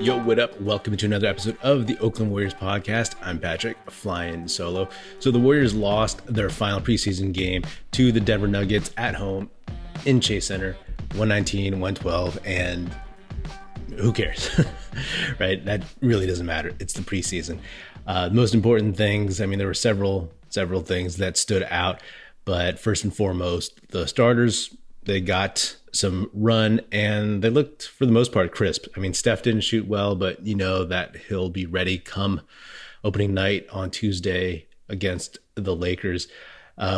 Yo, what up? Welcome to another episode of the Oakland Warriors podcast. I'm Patrick, flying solo. So the Warriors lost their final preseason game to the Denver Nuggets at home in Chase Center, 119-112, and who cares, right? That really doesn't matter. It's the preseason. The most important things, I mean, there were several things that stood out, but first and foremost, the starters, they got some run and they looked for the most part crisp. I mean, Steph didn't shoot well, but you know that he'll be ready come opening night on Tuesday against the Lakers.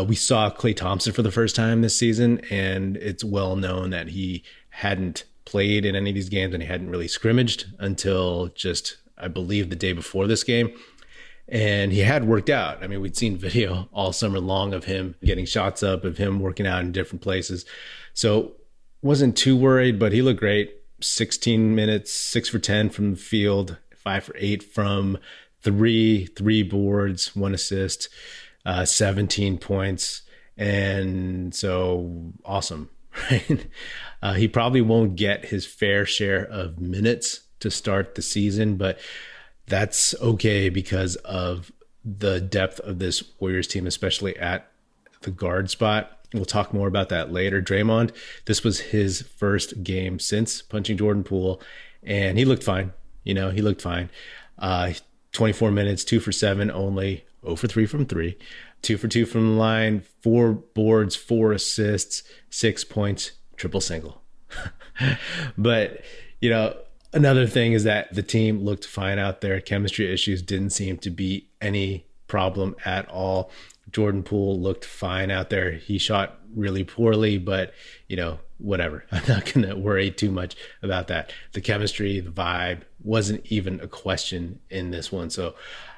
We saw Klay Thompson for the first time this season, and it's well known that he hadn't played in any of these games and he hadn't really scrimmaged until just, I believe, the day before this game. And he had worked out. I mean, we'd seen video all summer long of him getting shots up, of him working out in different places. So wasn't too worried, but he looked great. 16 minutes, 6 for 10 from the field, 5 for 8 from three boards, 1 assist, 17 points. And so awesome, right? He probably won't get his fair share of minutes to start the season, but that's okay because of the depth of this Warriors team, especially at the guard spot. We'll talk more about that later. Draymond, this was his first game since punching Jordan Poole, and he looked fine. He looked fine. 24 minutes, 2 for 7 only, 0 for 3 from 3, 2 for 2 from the line, 4 boards, 4 assists, 6 points, triple single. But, another thing is that the team looked fine out there. Chemistry issues didn't seem to be any problem at all. Jordan Poole looked fine out there. He shot really poorly, but, whatever. I'm not going to worry too much about that. The chemistry, the vibe wasn't even a question in this one. So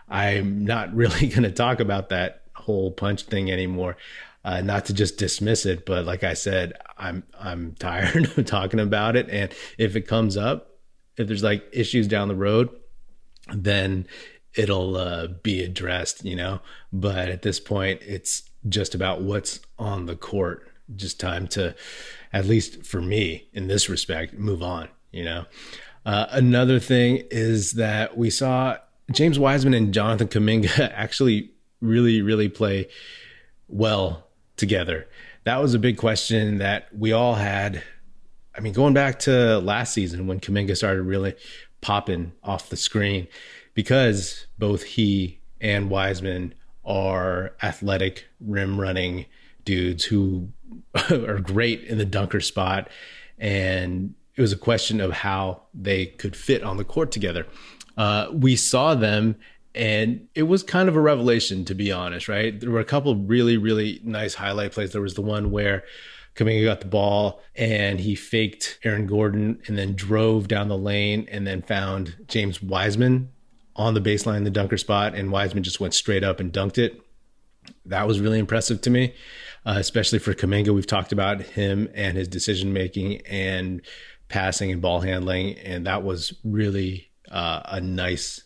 I'm not really going to talk about that whole punch thing anymore. Not to just dismiss it, but like I said, I'm tired of talking about it. And if it comes up, if there's like issues down the road, then it'll be addressed, but at this point it's just about what's on the court. Just time to, at least for me in this respect, move on. Another thing is that we saw James Wiseman and Jonathan Kuminga actually really play well together. That was a big question that we all had. I mean, going back to last season when Kuminga started really popping off the screen, because both he and Wiseman are athletic, rim-running dudes who are great in the dunker spot. And it was a question of how they could fit on the court together. We saw them, and it was kind of a revelation, to be honest, right? There were a couple of really nice highlight plays. There was the one where Kuminga got the ball and he faked Aaron Gordon and then drove down the lane and then found James Wiseman on the baseline, the dunker spot, and Wiseman just went straight up and dunked it. That was really impressive to me, especially for Kuminga. We've talked about him and his decision-making and passing and ball handling, and that was really a nice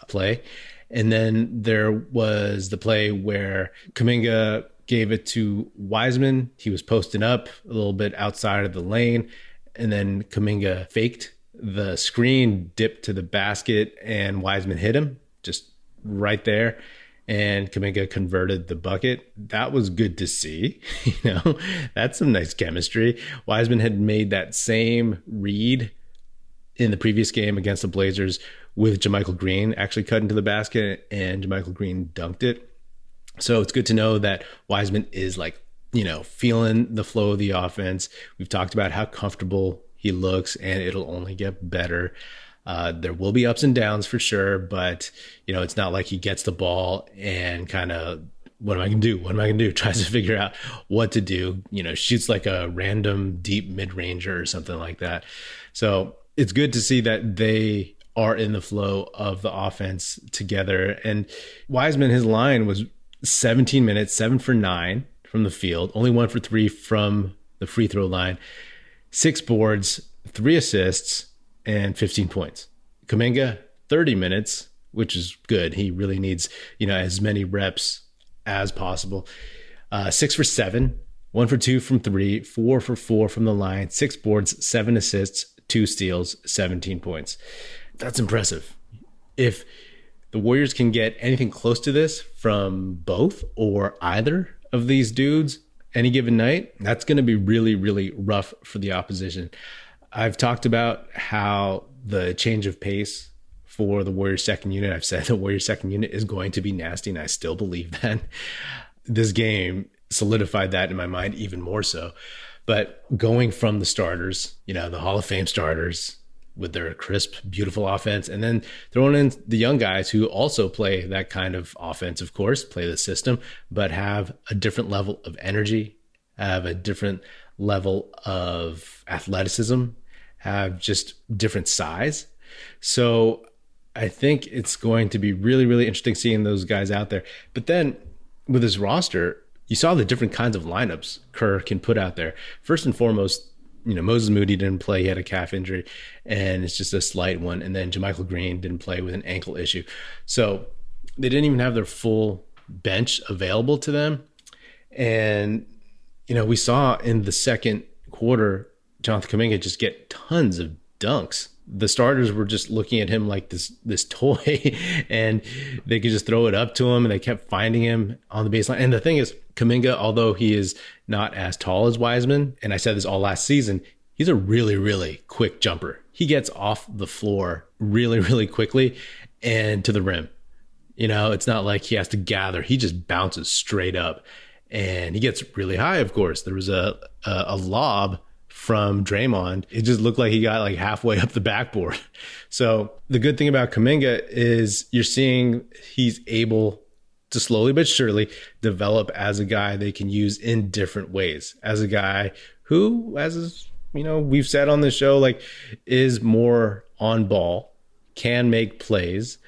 play. And then there was the play where Kuminga gave it to Wiseman. He was posting up a little bit outside of the lane, and then Kuminga faked the screen, dipped to the basket, and Wiseman hit him just right there, and Kuminga converted the bucket. That was good to see. That's some nice chemistry. Wiseman had made that same read in the previous game against the Blazers with JaMychal Green, actually cut into the basket, and JaMychal Green dunked it. So it's good to know that Wiseman is feeling the flow of the offense. We've talked about how comfortable he looks, and it'll only get better. There will be ups and downs for sure, but it's not like he gets the ball and kind of, what am I going to do? Tries to figure out what to do, shoots like a random deep mid-ranger or something like that. So it's good to see that they are in the flow of the offense together. And Wiseman, his line was 17 minutes, 7 for 9 from the field, only 1 for 3 from the free throw line, 6 boards, 3 assists, and 15 points. Kuminga, 30 minutes, which is good. He really needs, as many reps as possible. 6 for 7, 1 for 2 from 3, 4 for 4 from the line, 6 boards, 7 assists, 2 steals, 17 points. That's impressive. If the Warriors can get anything close to this from both or either of these dudes any given night, that's going to be really, really rough for the opposition. I've talked about how the change of pace for the Warriors second unit, I've said the Warriors second unit is going to be nasty, and I still believe that. This game solidified that in my mind even more so. But going from the starters, the Hall of Fame starters with their crisp, beautiful offense, and then throwing in the young guys who also play that kind of offense, of course, play the system, but have a different level of energy, have a different level of athleticism, have just different size. So I think it's going to be really, really interesting seeing those guys out there. But then with his roster, you saw the different kinds of lineups Kerr can put out there. First and foremost, Moses Moody didn't play. He had a calf injury, and it's just a slight one. And then JaMychal Green didn't play with an ankle issue. So they didn't even have their full bench available to them. And, we saw in the second quarter, Jonathan Kuminga just get tons of dunks. The starters were just looking at him like this toy, and they could just throw it up to him, and they kept finding him on the baseline. And the thing is, Kuminga, although he is not as tall as Wiseman, and I said this all last season, he's a really, really quick jumper. He gets off the floor really, really quickly and to the rim. It's not like he has to gather. He just bounces straight up, and he gets really high, of course. There was a lob from Draymond. It just looked like he got like halfway up the backboard. So the good thing about Kuminga is you're seeing he's able to slowly but surely develop as a guy they can use in different ways, as a guy who, we've said on the show, is more on ball, can make plays,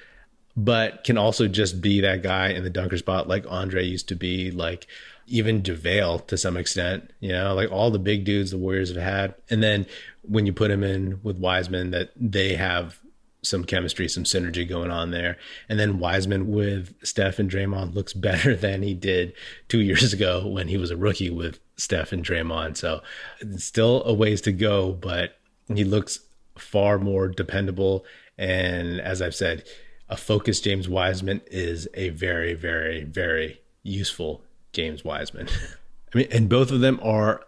but can also just be that guy in the dunker spot like Andre used to be, like even JaVale to some extent, all the big dudes the Warriors have had. And then when you put him in with Wiseman, that they have some chemistry, some synergy going on there. And then Wiseman with Steph and Draymond looks better than he did 2 years ago when he was a rookie with Steph and Draymond. So it's still a ways to go, but he looks far more dependable. And as I've said, a focused James Wiseman is a very, very, very useful James Wiseman. And both of them are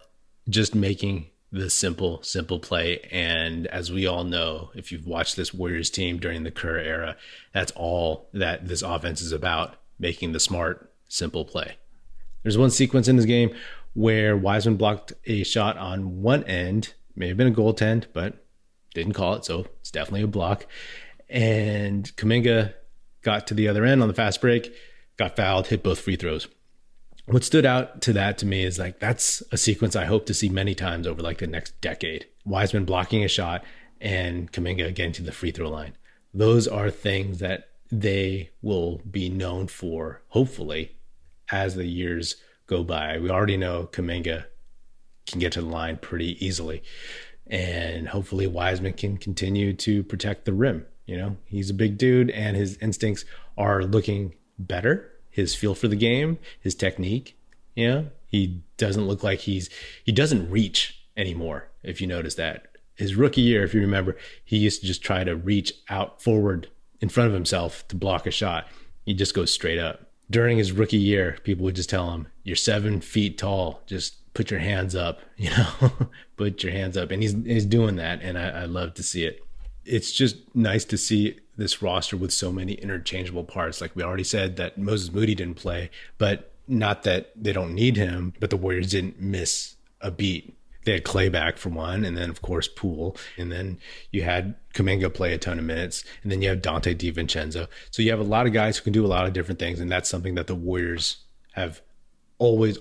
just making the simple play. And as we all know, if you've watched this Warriors team during the Kerr era, that's all that this offense is about, making the smart, simple play. There's one sequence in this game where Wiseman blocked a shot on one end, may have been a goaltend, but didn't call it, so it's definitely a block. And Kuminga got to the other end on the fast break, got fouled, hit both free throws. What stood out to that to me is that's a sequence I hope to see many times over the next decade. Wiseman blocking a shot and Kuminga getting to the free throw line. Those are things that they will be known for, hopefully, as the years go by. We already know Kuminga can get to the line pretty easily. And hopefully Wiseman can continue to protect the rim. He's a big dude and his instincts are looking better. His feel for the game, his technique, he doesn't look like he doesn't reach anymore. If you notice that, his rookie year, if you remember, he used to just try to reach out forward in front of himself to block a shot. He just goes straight up. During his rookie year, people would just tell him, "You're 7 feet tall. Just put your hands up, put your hands up." And he's doing that. And I love to see it. It's just nice to see this roster with so many interchangeable parts. Like we already said that Moses Moody didn't play, but not that they don't need him, but the Warriors didn't miss a beat. They had Klay back for one, and then of course Poole, and then you had Kuminga play a ton of minutes, and then you have Dante DiVincenzo. So you have a lot of guys who can do a lot of different things, and that's something that the Warriors have always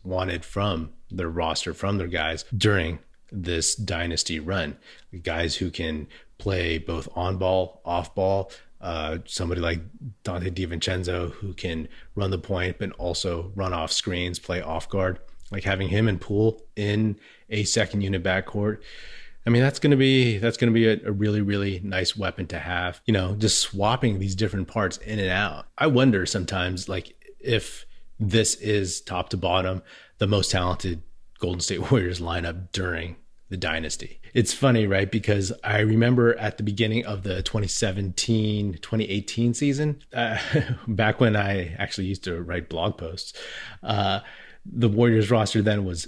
wanted from their roster, from their guys during this dynasty run. Guys who can play both on ball, off ball, somebody like Dante DiVincenzo who can run the point but also run off screens, play off guard. Like having him and Poole in a second unit backcourt, that's going to be a really, really nice weapon to have. Just swapping these different parts in and out. I wonder sometimes if this is top to bottom the most talented Golden State Warriors lineup during the dynasty. It's funny, right? Because I remember at the beginning of the 2017-2018 season, back when I actually used to write blog posts, the Warriors roster then was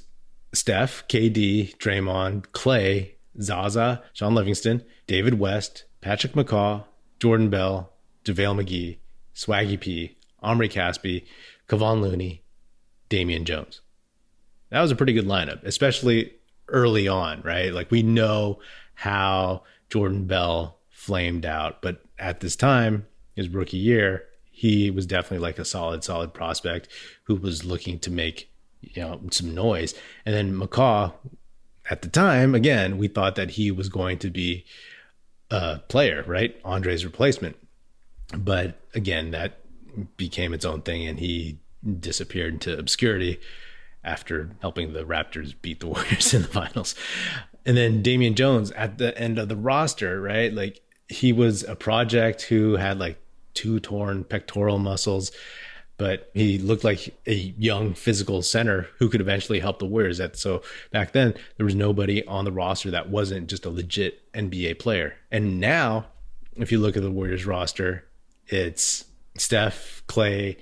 Steph, KD, Draymond, Klay, Zaza, Sean Livingston, David West, Patrick McCaw, Jordan Bell, JaVale McGee, Swaggy P, Omri Caspi, Kevon Looney, Damian Jones. That was a pretty good lineup, especially early on, right? Like, we know how Jordan Bell flamed out, but at this time, his rookie year, he was definitely like a solid prospect who was looking to make, some noise. And then McCaw, at the time, again, we thought that he was going to be a player, right? Andre's replacement. But again, that became its own thing, and he disappeared into obscurity after helping the Raptors beat the Warriors in the finals. And then Damian Jones at the end of the roster, right? Like, he was a project who had like 2 torn pectoral muscles, but he looked like a young physical center who could eventually help the Warriors. So back then, there was nobody on the roster that wasn't just a legit NBA player. And now, if you look at the Warriors roster, it's Steph, Klay,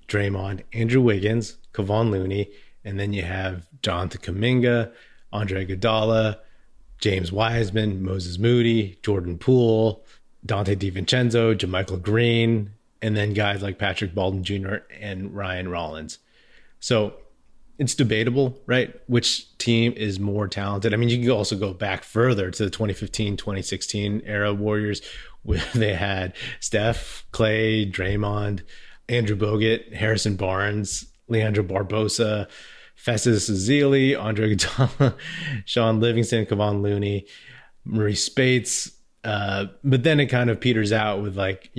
Draymond, Andrew Wiggins, Kevon Looney, and then you have Jonathan Kuminga, Andre Iguodala, James Wiseman, Moses Moody, Jordan Poole, Dante DiVincenzo, JaMychal Green, and then guys like Patrick Baldwin Jr. and Ryan Rollins. So it's debatable, right? Which team is more talented? I mean, you can also go back further to the 2015-2016 era Warriors, where they had Steph, Klay, Draymond, Andrew Bogut, Harrison Barnes, Leandro Barbosa, Festus Ezeli, Andre Iguodala, Sean Livingston, Kevon Looney, Maurice Spates. But then it kind of peters out with, like,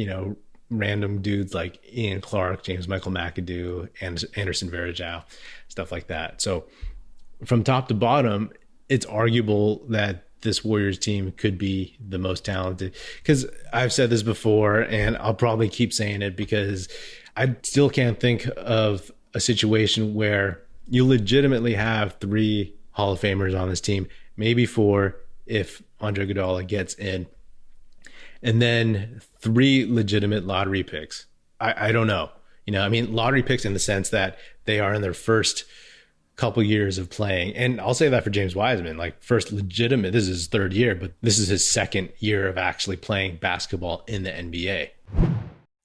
random dudes like Ian Clark, James Michael McAdoo, and Anderson Varejao, stuff like that. So from top to bottom, it's arguable that this Warriors team could be the most talented, because I've said this before, and I'll probably keep saying it, because I still can't think of a situation where you legitimately have 3 Hall of Famers on this team, maybe 4 if Andre Iguodala gets in, and then 3 legitimate lottery picks. I don't know. I mean, lottery picks in the sense that they are in their first couple years of playing. And I'll say that for James Wiseman, like, first legitimate, this is his 3rd year, but this is his 2nd year of actually playing basketball in the NBA.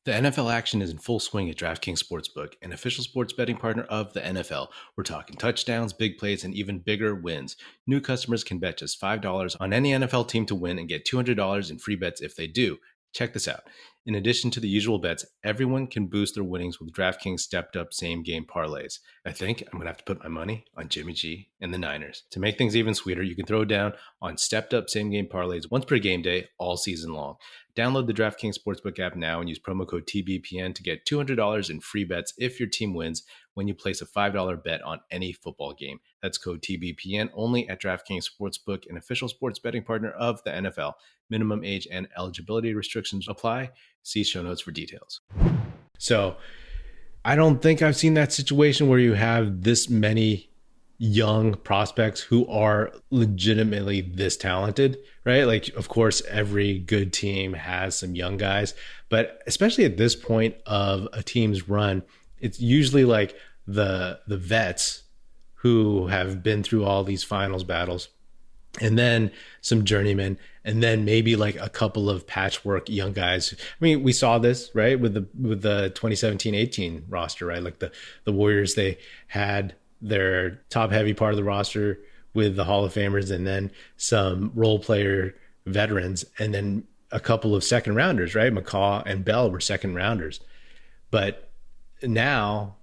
The NFL action is in full swing at DraftKings Sportsbook, an official sports betting partner of the NFL. We're talking touchdowns, big plays, and even bigger wins. New customers can bet just $5 on any NFL team to win and get $200 in free bets if they do. Check this out. In addition to the usual bets, everyone can boost their winnings with DraftKings stepped-up same-game parlays. I think I'm going to have to put my money on Jimmy G and the Niners. To make things even sweeter, you can throw down on stepped-up same-game parlays once per game day all season long. Download the DraftKings Sportsbook app now and use promo code TBPN to get $200 in free bets if your team wins when you place a $5 bet on any football game. That's code TBPN only at DraftKings Sportsbook, an official sports betting partner of the NFL. Minimum age and eligibility restrictions apply. See show notes for details. So I don't think I've seen that situation where you have this many young prospects who are legitimately this talented, right? Like, of course, every good team has some young guys, but especially at this point of a team's run, it's usually like the vets who have been through all these finals battles, and then some journeymen, and then maybe like a couple of patchwork young guys. I mean, we saw this, right, with the 2017-18 roster, right? Like the Warriors, they had their top heavy part of the roster with the Hall of Famers, and then some role player veterans, and then a couple of second rounders, right? McCaw and Bell were second rounders. But now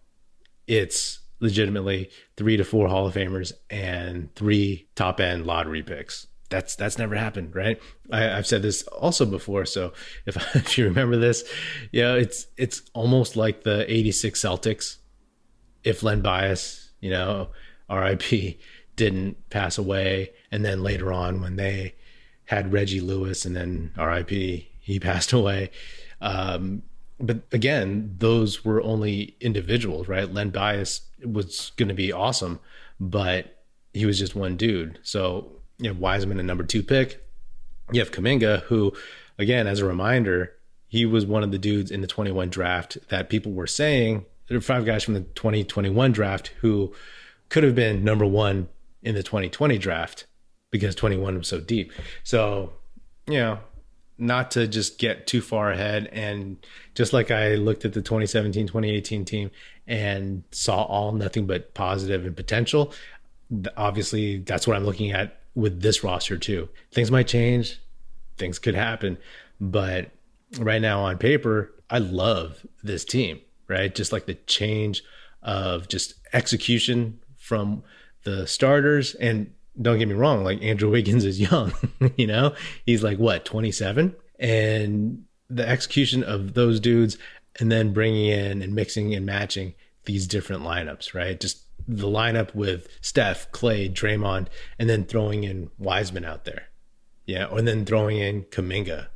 it's legitimately 3 to 4 Hall of Famers and 3 top end lottery picks. That's never happened, right? I've said this also before. So if you remember this, it's almost like the 86 Celtics. If Len Bias, RIP, didn't pass away. And then later on when they had Reggie Lewis, and then RIP, he passed away. But again, those were only individuals, right? Len Bias was going to be awesome, but he was just one dude. So You have Wiseman, a number 2 pick. You have Kuminga, who, again, as a reminder, he was one of the dudes in the 21 draft that people were saying there are 5 guys from the 2021 draft who could have been number 1 in the 2020 draft because 21 was so deep. So, not to just get too far ahead. And just like I looked at the 2017, 2018 team and saw all nothing but positive and potential, obviously that's what I'm looking at with this roster too. Things might change, things could happen, but right now on paper, I love this team, right? Just like the change of just execution from the starters. And don't get me wrong, like Andrew Wiggins is young, he's like 27, and the execution of those dudes and then bringing in and mixing and matching these different lineups, right? Just the lineup with Steph, Klay, Draymond, and then throwing in Wiseman out there. Yeah. And then throwing in Kuminga,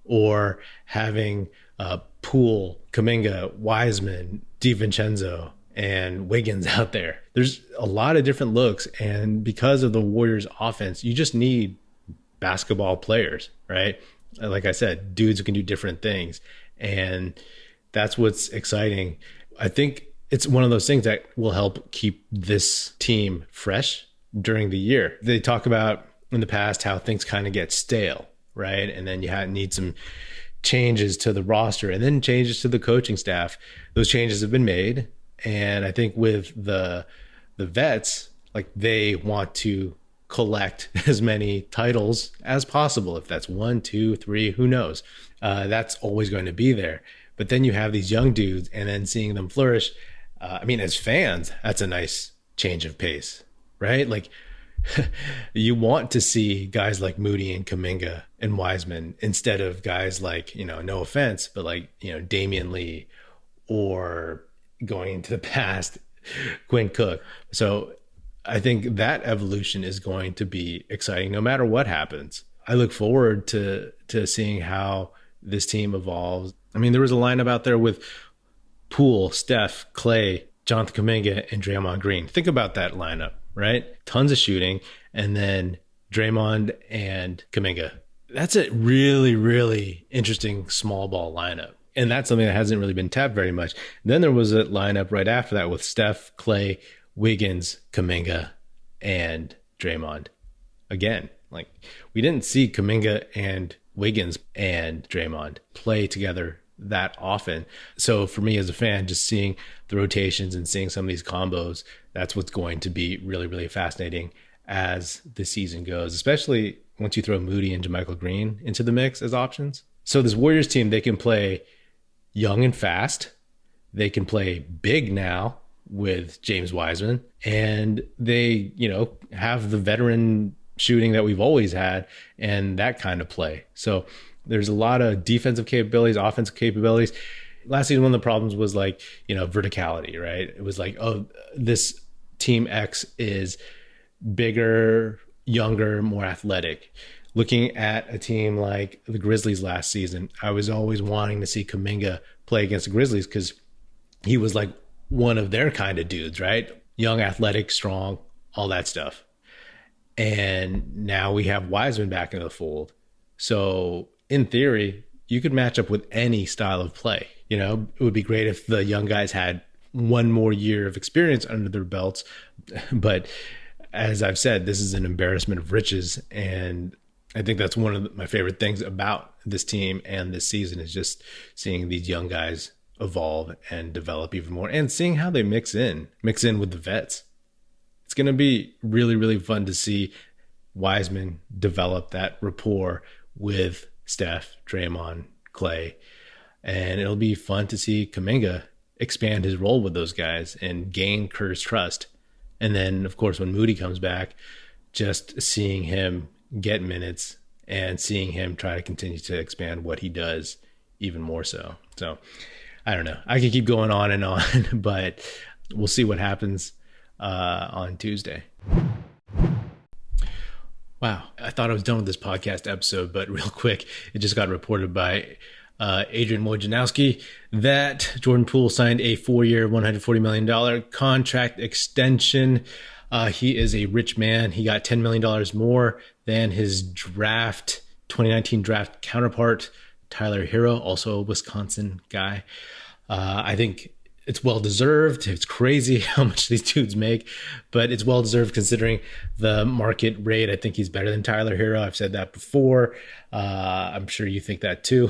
or having Poole, Kuminga, Wiseman, DiVincenzo, and Wiggins out there. There's a lot of different looks. And because of the Warriors offense, you just need basketball players, right? Like I said, dudes who can do different things. And that's what's exciting. I think it's one of those things that will help keep this team fresh during the year. They talk about in the past how things kind of get stale, right? And then you need some changes to the roster and then changes to the coaching staff. Those changes have been made. And I think with the vets, like they want to collect as many titles as possible. If that's 1, 2, 3, who knows? That's always going to be there. But then you have these young dudes and then seeing them flourish. As fans, that's a nice change of pace, right? Like you want to see guys like Moody and Kuminga and Wiseman instead of guys like, no offense, but like, Damian Lee, or going into the past, Quinn Cook. So I think that evolution is going to be exciting no matter what happens. I look forward to seeing how this team evolves. There was a lineup out there with Poole, Steph, Klay, Jonathan Kuminga, and Draymond Green. Think about that lineup, right? Tons of shooting, and then Draymond and Kuminga. That's a really, really interesting small ball lineup. And that's something that hasn't really been tapped very much. Then there was a lineup right after that with Steph, Klay, Wiggins, Kuminga, and Draymond. Again, like we didn't see Kuminga and Wiggins and Draymond play together that often. So for me as a fan, just seeing the rotations and seeing some of these combos, that's what's going to be really, really fascinating as the season goes, especially once you throw Moody and JaMychal Green into the mix as options. So this Warriors team, they can play young and fast. They can play big now with James Wiseman, and they, have the veteran shooting that we've always had and that kind of play. So there's a lot of defensive capabilities, offensive capabilities. Last season, one of the problems was like, verticality, right? It was like, oh, this team X is bigger, younger, more athletic. Looking at a team like the Grizzlies last season, I was always wanting to see Kuminga play against the Grizzlies because he was like one of their kind of dudes, right? Young, athletic, strong, all that stuff. And now we have Wiseman back into the fold. So in theory, you could match up with any style of play. It would be great if the young guys had one more year of experience under their belts. But as I've said, this is an embarrassment of riches. And I think that's one of my favorite things about this team and this season is just seeing these young guys evolve and develop even more and seeing how they mix in with the vets. It's going to be really, really fun to see Wiseman develop that rapport with Steph, Draymond, Klay. And it'll be fun to see Kuminga expand his role with those guys and gain Kerr's trust. And then, of course, when Moody comes back, just seeing him get minutes and seeing him try to continue to expand what he does even more so. So I don't know. I could keep going on and on, but we'll see what happens on Tuesday. Wow. I thought I was done with this podcast episode, but real quick, it just got reported by Adrian Wojnarowski that Jordan Poole signed a 4-year, $140 million contract extension. He is a rich man. He got $10 million more than his 2019 draft counterpart, Tyler Hero, also a Wisconsin guy. I think it's well-deserved. It's crazy how much these dudes make, but it's well-deserved considering the market rate. I think he's better than Tyler Hero. I've said that before. I'm sure you think that too.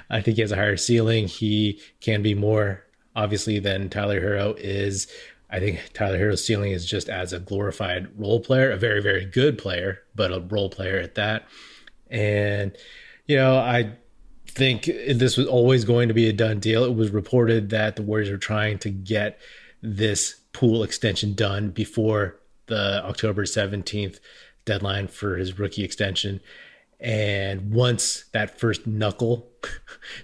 I think he has a higher ceiling. He can be more, obviously, than Tyler Hero is. I think Tyler Hero's ceiling is just as a glorified role player, a very, very good player, but a role player at that. And, I think this was always going to be a done deal. It was reported that the Warriors are trying to get this Poole extension done before the October 17th deadline for his rookie extension. And once that first knuckle,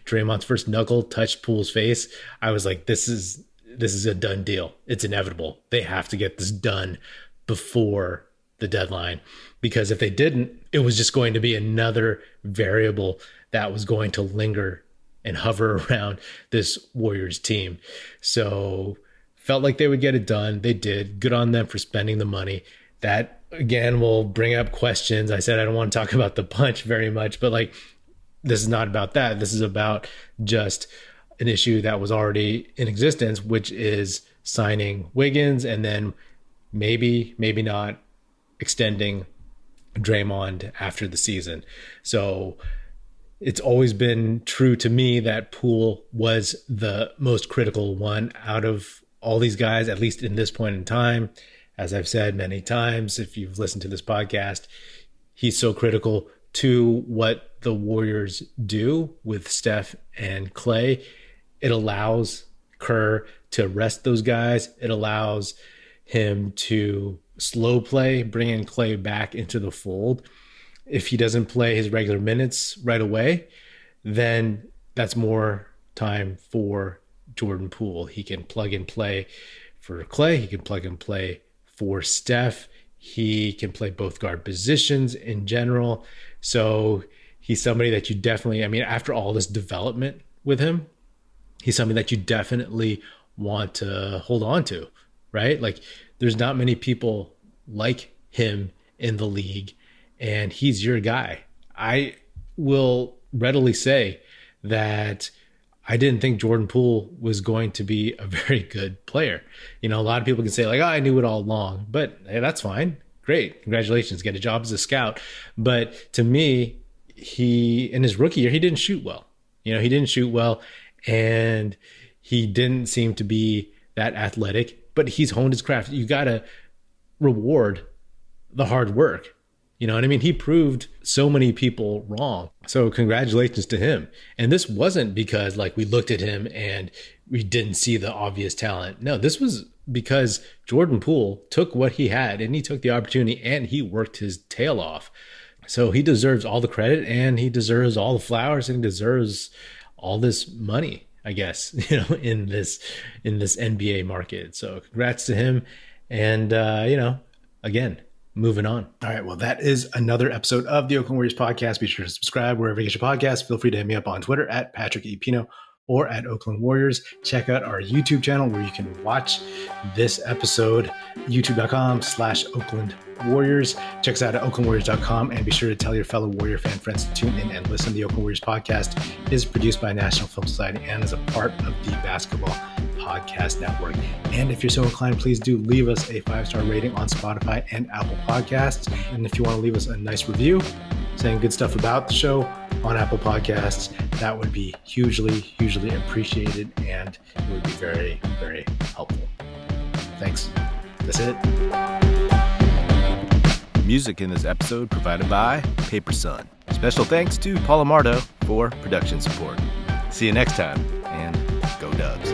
Draymond's first knuckle touched Poole's face, I was like, this is a done deal. It's inevitable. They have to get this done before the deadline, because if they didn't, it was just going to be another variable that was going to linger and hover around this Warriors team. So felt like they would get it done. They did. Good on them for spending the money. That, again, will bring up questions. I said I don't want to talk about the punch very much, but this is not about that. This is about just an issue that was already in existence, which is signing Wiggins and then maybe not extending Draymond after the season. So it's always been true to me that Poole was the most critical one out of all these guys, at least in this point in time. As I've said many times, if you've listened to this podcast, he's so critical to what the Warriors do with Steph and Klay. It allows Kerr to rest those guys. It allows him to slow play, bring in Klay back into the fold. If he doesn't play his regular minutes right away, then that's more time for Jordan Poole. He can plug and play for Klay. He can plug and play for Steph. He can play both guard positions in general. So he's somebody that you definitely, after all this development with him, he's something that you definitely want to hold on to, right? There's not many people like him in the league, and he's your guy. I will readily say that I didn't think Jordan Poole was going to be a very good player. A lot of people can say I knew it all along, but hey, that's fine. Great. Congratulations. Get a job as a scout. But to me, in his rookie year, he didn't shoot well. He didn't shoot well, and he didn't seem to be that athletic, but he's honed his craft. You got to reward the hard work. You know what I mean? He proved so many people wrong. So congratulations to him. And this wasn't because we looked at him and we didn't see the obvious talent. No, this was because Jordan Poole took what he had and he took the opportunity and he worked his tail off. So he deserves all the credit and he deserves all the flowers and he deserves all this money, I guess, in this NBA market. So congrats to him. And, again, moving on. All right. Well, that is another episode of the Oakland Warriors podcast. Be sure to subscribe wherever you get your podcast. Feel free to hit me up on Twitter at Patrick Epino or at Oakland Warriors. Check out our YouTube channel where you can watch this episode, youtube.com/Oakland Warriors. Check us out at oaklandwarriors.com and be sure to tell your fellow Warrior fan friends to tune in and listen. The Oakland Warriors podcast is produced by National Film Society and is a part of the Basketball Podcast Network. And if you're so inclined, please do leave us a 5-star rating on Spotify and Apple Podcasts. And if you want to leave us a nice review saying good stuff about the show on Apple Podcasts, that would be hugely appreciated and it would be very, very helpful. Thanks. That's it. Music in this episode provided by Paper Sun. Special thanks to Paul Amardo for production support. See you next time, and go Dubs.